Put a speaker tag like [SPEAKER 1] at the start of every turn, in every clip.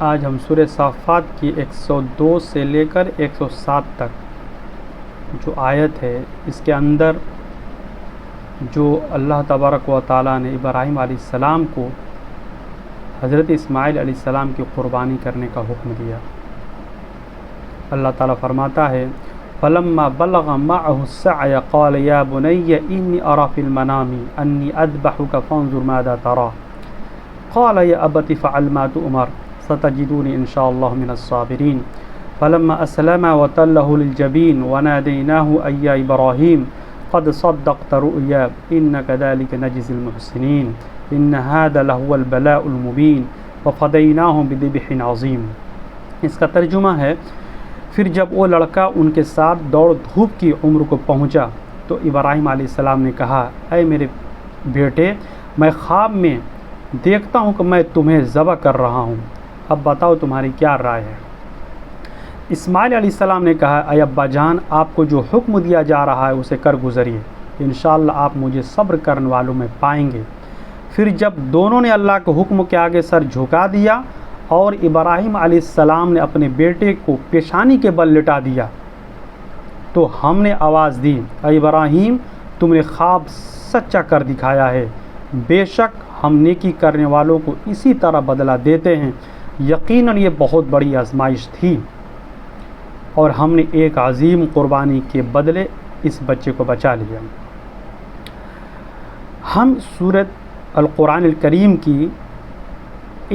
[SPEAKER 1] آج ہم سورہ صافات کی 102 سے لے کر 107 تک جو آیت ہے، اس کے اندر جو اللہ تبارک و تعالیٰ نے ابراہیم علیہ السلام کو حضرت اسماعیل علیہ السلام کی قربانی کرنے کا حکم دیا۔ اللہ تعالیٰ فرماتا ہے فَلَمَّا بَلَغَ مَعَهُ السَّعْيَ قَالَ يَا بُنَيَّ إِنِّي أَرَىٰ فِي الْمَنَامِ أَنِّي أَذْبَحُكَ فَانظُرْ مَاذَا تَرَىٰ قَالَ يَا أَبَتِ افْعَلْ مَا تُؤْمَرُ سَتَجِدُونِي إِنْ شَاءَ اللَّهُ مِنَ الصَّابِرِينَ فَلَمَّا أَسْلَمَا وَتَلَّهُ لِلْجَبِينِ وَنَادَيْنَاهُ أَن يَا إِبْرَاهِيمُ قَدْ صَدَّقْتَ الرُّؤْيَا إِنَّا كَذَٰلِكَ نَجْزِي الْمُحْسِنِينَ إِنَّ هَٰذَا لَهُوَ الْبَلَاءُ الْمُبِينُ وَفَدَيْنَاهُ بِذِبْحٍ عَظِيمٍ۔ اس کا ترجمہ ہے پھر جب وہ لڑکا ان کے ساتھ دوڑ دھوپ کی عمر کو پہنچا تو ابراہیم علیہ السلام نے کہا اے میرے بیٹے، میں خواب میں دیکھتا ہوں کہ میں تمہیں ذبح کر رہا ہوں، اب بتاؤ تمہاری کیا رائے ہے؟ اسماعیل علیہ السلام نے کہا اے ابا جان، آپ کو جو حکم دیا جا رہا ہے اسے کر گزریے، انشاءاللہ آپ مجھے صبر کرنے والوں میں پائیں گے۔ پھر جب دونوں نے اللہ کے حکم کے آگے سر جھکا دیا اور ابراہیم علیہ السلام نے اپنے بیٹے کو پیشانی کے بل لٹا دیا تو ہم نے آواز دی اے ابراہیم، تم نے خواب سچا کر دکھایا ہے، بے شک ہم نیکی کرنے والوں کو اسی طرح بدلہ دیتے ہیں، یقیناً یہ بہت بڑی آزمائش تھی اور ہم نے ایک عظیم قربانی کے بدلے اس بچے کو بچا لیا۔ ہم سورۃ القرآن الکریم کی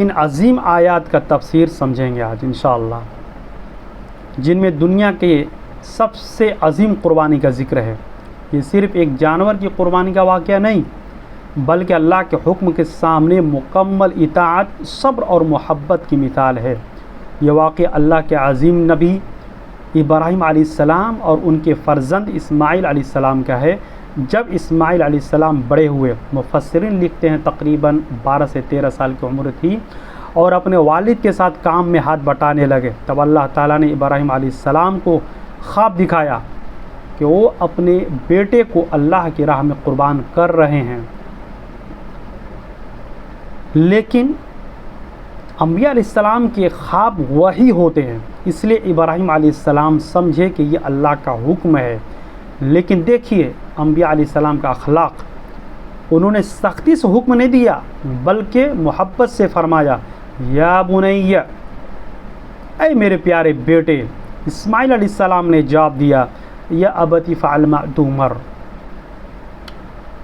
[SPEAKER 1] ان عظیم آیات کا تفسیر سمجھیں گے آج انشاءاللہ، جن میں دنیا کے سب سے عظیم قربانی کا ذکر ہے۔ یہ صرف ایک جانور کی قربانی کا واقعہ نہیں، بلکہ اللہ کے حکم کے سامنے مکمل اطاعت، صبر اور محبت کی مثال ہے۔ یہ واقعہ اللہ کے عظیم نبی ابراہیم علیہ السلام اور ان کے فرزند اسماعیل علیہ السلام کا ہے۔ جب اسماعیل علیہ السلام بڑے ہوئے، مفسرین لکھتے ہیں تقریباً 12 سے 13 سال کی عمر تھی، اور اپنے والد کے ساتھ کام میں ہاتھ بٹانے لگے، تب اللہ تعالیٰ نے ابراہیم علیہ السلام کو خواب دکھایا کہ وہ اپنے بیٹے کو اللہ کی راہ میں قربان کر رہے ہیں۔ لیکن انبیاء علیہ السلام کے خواب وحی ہوتے ہیں، اس لیے ابراہیم علیہ السلام سمجھے کہ یہ اللہ کا حکم ہے۔ لیکن دیکھیے انبیاء علیہ السلام کا اخلاق، انہوں نے سختی سے حکم نہیں دیا بلکہ محبت سے فرمایا یا بنی، اے میرے پیارے بیٹے۔ اسماعیل علیہ السلام نے جواب دیا یا ابت افعل ما تؤمر۔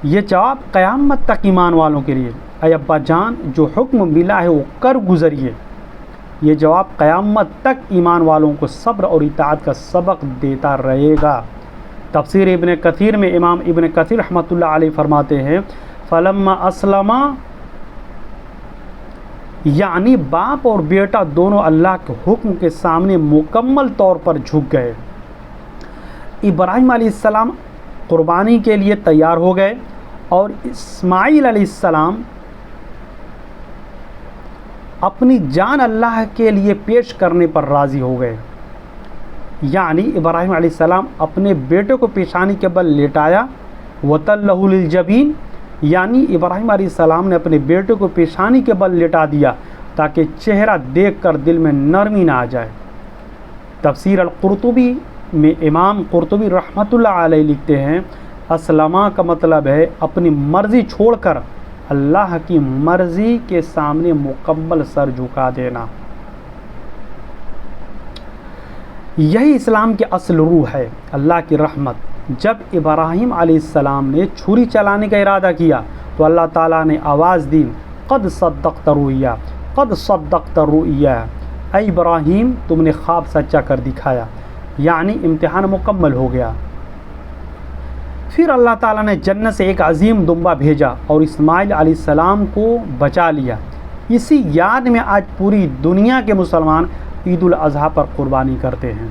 [SPEAKER 1] یہ جواب قیامت تک ایمان والوں کے لیے، اے ابا جان، جو حکم ملا ہے وہ کر گزریے۔ یہ جواب قیامت تک ایمان والوں کو صبر اور اطاعت کا سبق دیتا رہے گا۔ تفسیر ابن کثیر میں امام ابن کثیر رحمۃ اللہ علیہ فرماتے ہیں فلما اسلما، یعنی باپ اور بیٹا دونوں اللہ کے حکم کے سامنے مکمل طور پر جھک گئے۔ ابراہیم علیہ السلام قربانی کے لیے تیار ہو گئے اور اسماعیل علیہ السلام اپنی جان اللہ کے لیے پیش کرنے پر راضی ہو گئے۔ یعنی ابراہیم علیہ السلام اپنے بیٹے کو پیشانی کے بل لٹایا، وَتَلَّهُ لِلْجَبِينِ، یعنی ابراہیم علیہ السلام نے اپنے بیٹے کو پیشانی کے بل لٹا دیا تاکہ چہرہ دیکھ کر دل میں نرمی نہ آ جائے۔ تفسیر القرطبی میں امام قرطبی رحمۃ اللہ علیہ لکھتے ہیں اسلمہ کا مطلب ہے اپنی مرضی چھوڑ کر اللہ کی مرضی کے سامنے مکمل سر جھکا دینا۔ یہی اسلام کی اصل روح ہے، اللہ کی رحمت۔ جب ابراہیم علیہ السلام نے چھری چلانے کا ارادہ کیا تو اللہ تعالیٰ نے آواز دی قد صدقت الرؤیا، قد صدقت الرؤیا، اے ابراہیم تم نے خواب سچا کر دکھایا، یعنی امتحان مکمل ہو گیا۔ پھر اللہ تعالیٰ نے جنت سے ایک عظیم دمبا بھیجا اور اسماعیل علیہ السلام کو بچا لیا۔ اسی یاد میں آج پوری دنیا کے مسلمان عید الاضحیٰ پر قربانی کرتے ہیں۔